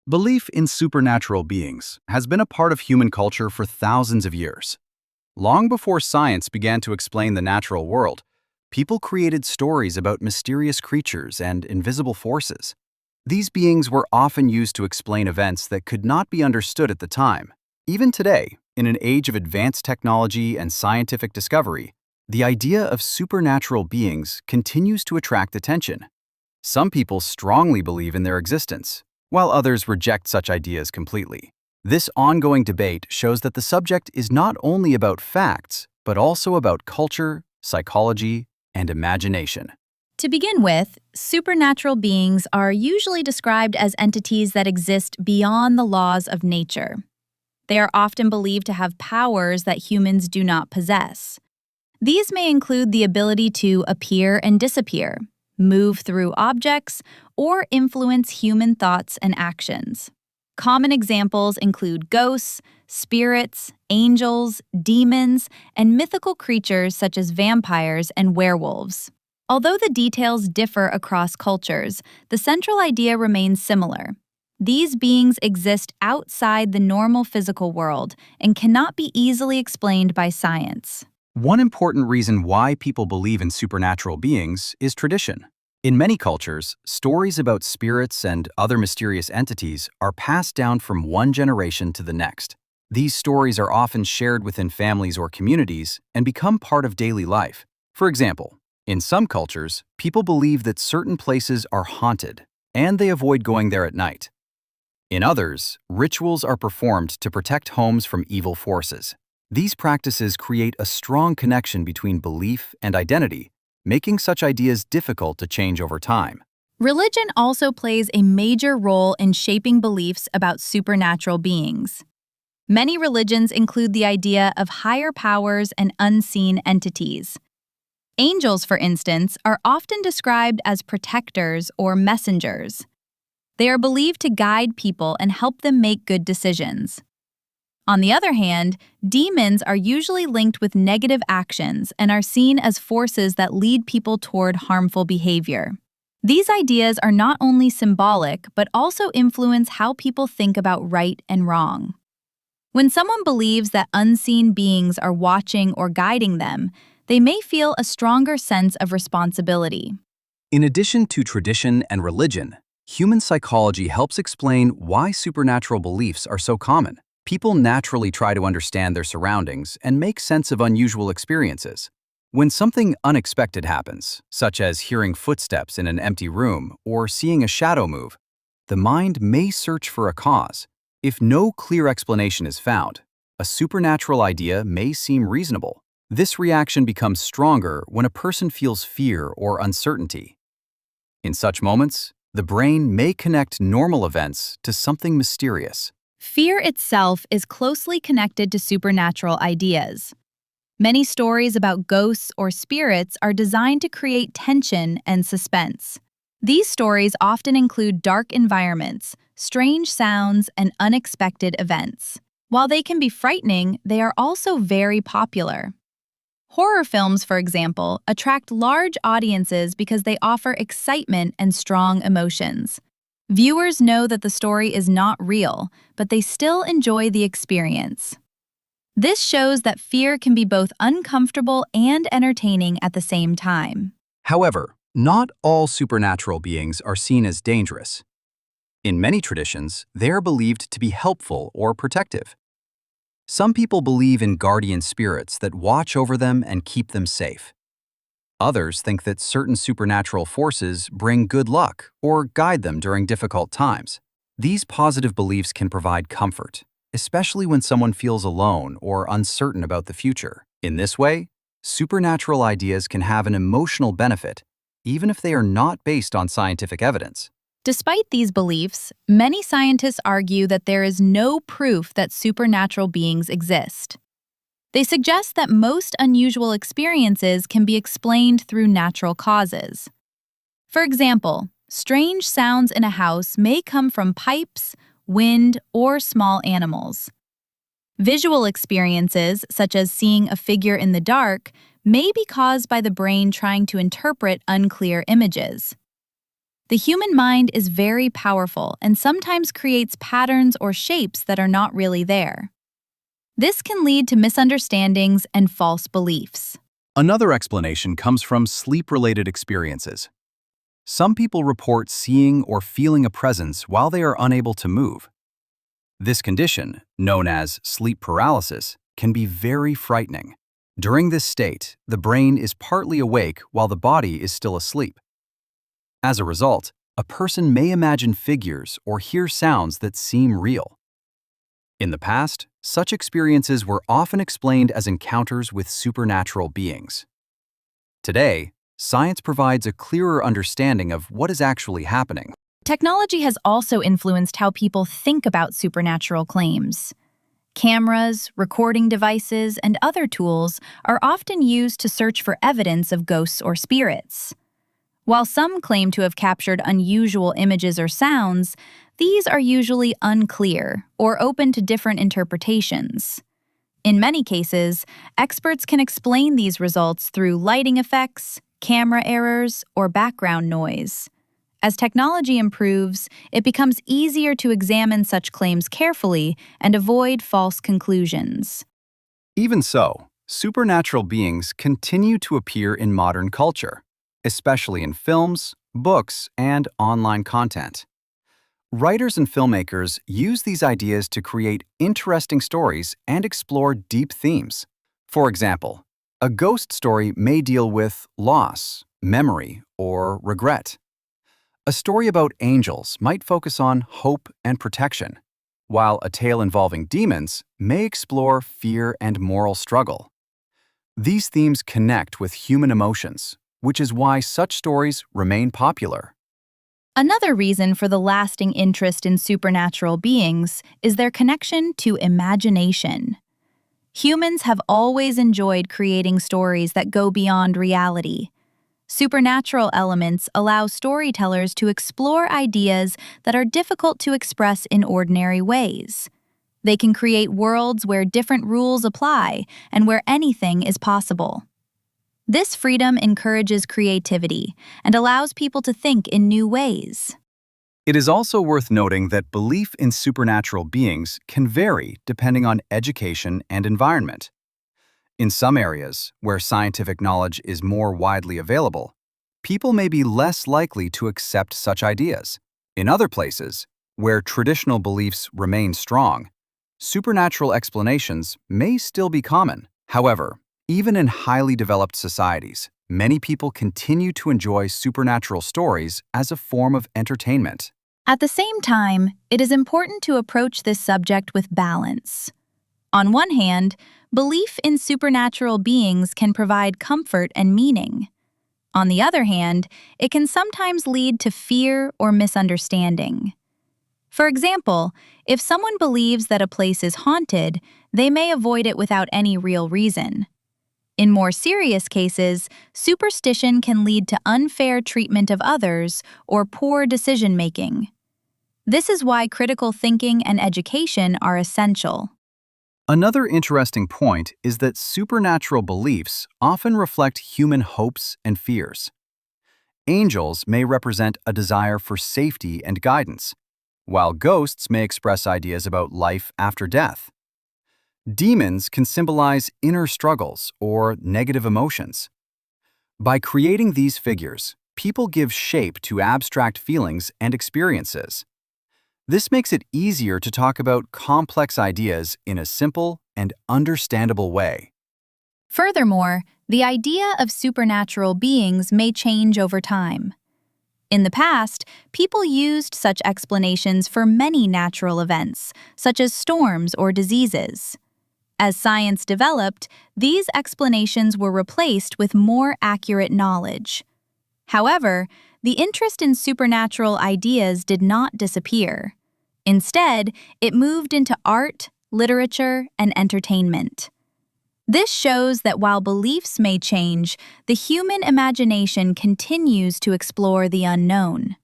Belief in supernatural beings has been a part of human culture for thousands of years. Long before science began to explain the natural world, people created stories about mysterious creatures and invisible forces. These beings were often used to explain events that could not be understood at the time. Even today, in an age of advanced technology and scientific discovery, the idea of supernatural beings continues to attract attention. Some people strongly believe in their existence, while others reject such ideas completely. This ongoing debate shows that the subject is not only about facts, but also about culture, psychology, and imagination. To begin with, supernatural beings are usually described as entities that exist beyond the laws of nature. They are often believed to have powers that humans do not possess. These may include the ability to appear and disappear, move through objects, or influence human thoughts and actions. Common examples include ghosts, spirits, angels, demons, and mythical creatures such as vampires and werewolves. Although the details differ across cultures, the central idea remains similar. These beings exist outside the normal physical world and cannot be easily explained by science. One important reason why people believe in supernatural beings is tradition. In many cultures, stories about spirits and other mysterious entities are passed down from one generation to the next. These stories are often shared within families or communities and become part of daily life. For example, in some cultures, people believe that certain places are haunted, and they avoid going there at night. In others, rituals are performed to protect homes from evil forces. These practices create a strong connection between belief and identity, making such ideas difficult to change over time. Religion also plays a major role in shaping beliefs about supernatural beings. Many religions include the idea of higher powers and unseen entities. Angels, for instance, are often described as protectors or messengers. They are believed to guide people and help them make good decisions. On the other hand, demons are usually linked with negative actions and are seen as forces that lead people toward harmful behavior. These ideas are not only symbolic, but also influence how people think about right and wrong. When someone believes that unseen beings are watching or guiding them, they may feel a stronger sense of responsibility. In addition to tradition and religion, human psychology helps explain why supernatural beliefs are so common. People naturally try to understand their surroundings and make sense of unusual experiences. When something unexpected happens, such as hearing footsteps in an empty room or seeing a shadow move, the mind may search for a cause. If no clear explanation is found, a supernatural idea may seem reasonable. This reaction becomes stronger when a person feels fear or uncertainty. In such moments, the brain may connect normal events to something mysterious. Fear itself is closely connected to supernatural ideas. Many stories about ghosts or spirits are designed to create tension and suspense. These stories often include dark environments, strange sounds, and unexpected events. While they can be frightening, they are also very popular. Horror films, for example, attract large audiences because they offer excitement and strong emotions. Viewers know that the story is not real, but they still enjoy the experience. This shows that fear can be both uncomfortable and entertaining at the same time. However, not all supernatural beings are seen as dangerous. In many traditions, they are believed to be helpful or protective. Some people believe in guardian spirits that watch over them and keep them safe. Others think that certain supernatural forces bring good luck or guide them during difficult times. These positive beliefs can provide comfort, especially when someone feels alone or uncertain about the future. In this way, supernatural ideas can have an emotional benefit, even if they are not based on scientific evidence. Despite these beliefs, many scientists argue that there is no proof that supernatural beings exist. They suggest that most unusual experiences can be explained through natural causes. For example, strange sounds in a house may come from pipes, wind, or small animals. Visual experiences, such as seeing a figure in the dark, may be caused by the brain trying to interpret unclear images. The human mind is very powerful and sometimes creates patterns or shapes that are not really there. This can lead to misunderstandings and false beliefs. Another explanation comes from sleep-related experiences. Some people report seeing or feeling a presence while they are unable to move. This condition, known as sleep paralysis, can be very frightening. During this state, the brain is partly awake while the body is still asleep. As a result, a person may imagine figures or hear sounds that seem real. In the past, such experiences were often explained as encounters with supernatural beings. Today, science provides a clearer understanding of what is actually happening. Technology has also influenced how people think about supernatural claims. Cameras, recording devices, and other tools are often used to search for evidence of ghosts or spirits. While some claim to have captured unusual images or sounds, these are usually unclear or open to different interpretations. In many cases, experts can explain these results through lighting effects, camera errors, or background noise. As technology improves, it becomes easier to examine such claims carefully and avoid false conclusions. Even so, supernatural beings continue to appear in modern culture, especially in films, books, and online content. Writers and filmmakers use these ideas to create interesting stories and explore deep themes. For example, a ghost story may deal with loss, memory, or regret. A story about angels might focus on hope and protection, while a tale involving demons may explore fear and moral struggle. These themes connect with human emotions, which is why such stories remain popular. Another reason for the lasting interest in supernatural beings is their connection to imagination. Humans have always enjoyed creating stories that go beyond reality. Supernatural elements allow storytellers to explore ideas that are difficult to express in ordinary ways. They can create worlds where different rules apply and where anything is possible. This freedom encourages creativity and allows people to think in new ways. It is also worth noting that belief in supernatural beings can vary depending on education and environment. In some areas, where scientific knowledge is more widely available, people may be less likely to accept such ideas. In other places, where traditional beliefs remain strong, supernatural explanations may still be common. However, even in highly developed societies, many people continue to enjoy supernatural stories as a form of entertainment. At the same time, it is important to approach this subject with balance. On one hand, belief in supernatural beings can provide comfort and meaning. On the other hand, it can sometimes lead to fear or misunderstanding. For example, if someone believes that a place is haunted, they may avoid it without any real reason. In more serious cases, superstition can lead to unfair treatment of others or poor decision-making. This is why critical thinking and education are essential. Another interesting point is that supernatural beliefs often reflect human hopes and fears. Angels may represent a desire for safety and guidance, while ghosts may express ideas about life after death. Demons can symbolize inner struggles or negative emotions. By creating these figures, people give shape to abstract feelings and experiences. This makes it easier to talk about complex ideas in a simple and understandable way. Furthermore, the idea of supernatural beings may change over time. In the past, people used such explanations for many natural events, such as storms or diseases. As science developed, these explanations were replaced with more accurate knowledge. However, the interest in supernatural ideas did not disappear. Instead, it moved into art, literature, and entertainment. This shows that while beliefs may change, the human imagination continues to explore the unknown.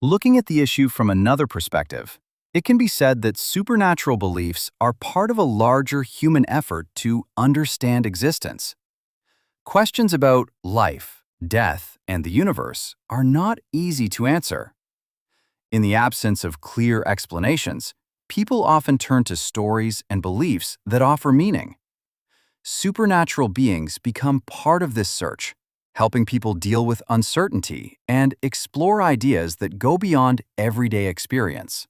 Looking at the issue from another perspective, it can be said that supernatural beliefs are part of a larger human effort to understand existence. Questions about life, death, and the universe are not easy to answer. In the absence of clear explanations, people often turn to stories and beliefs that offer meaning. Supernatural beings become part of this search, helping people deal with uncertainty and explore ideas that go beyond everyday experience.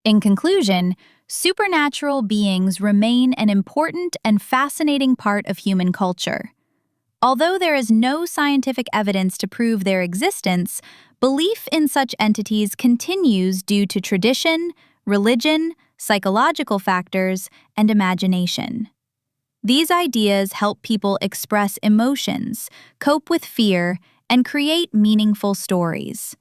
In conclusion, supernatural beings remain an important and fascinating part of human culture. Although there is no scientific evidence to prove their existence, belief in such entities continues due to tradition, religion, psychological factors, and imagination. These ideas help people express emotions, cope with fear, and create meaningful stories.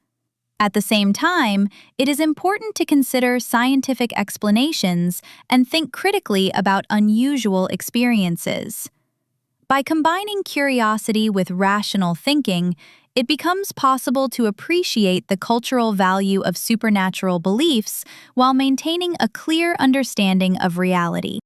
At the same time, it is important to consider scientific explanations and think critically about unusual experiences. By combining curiosity with rational thinking, it becomes possible to appreciate the cultural value of supernatural beliefs while maintaining a clear understanding of reality.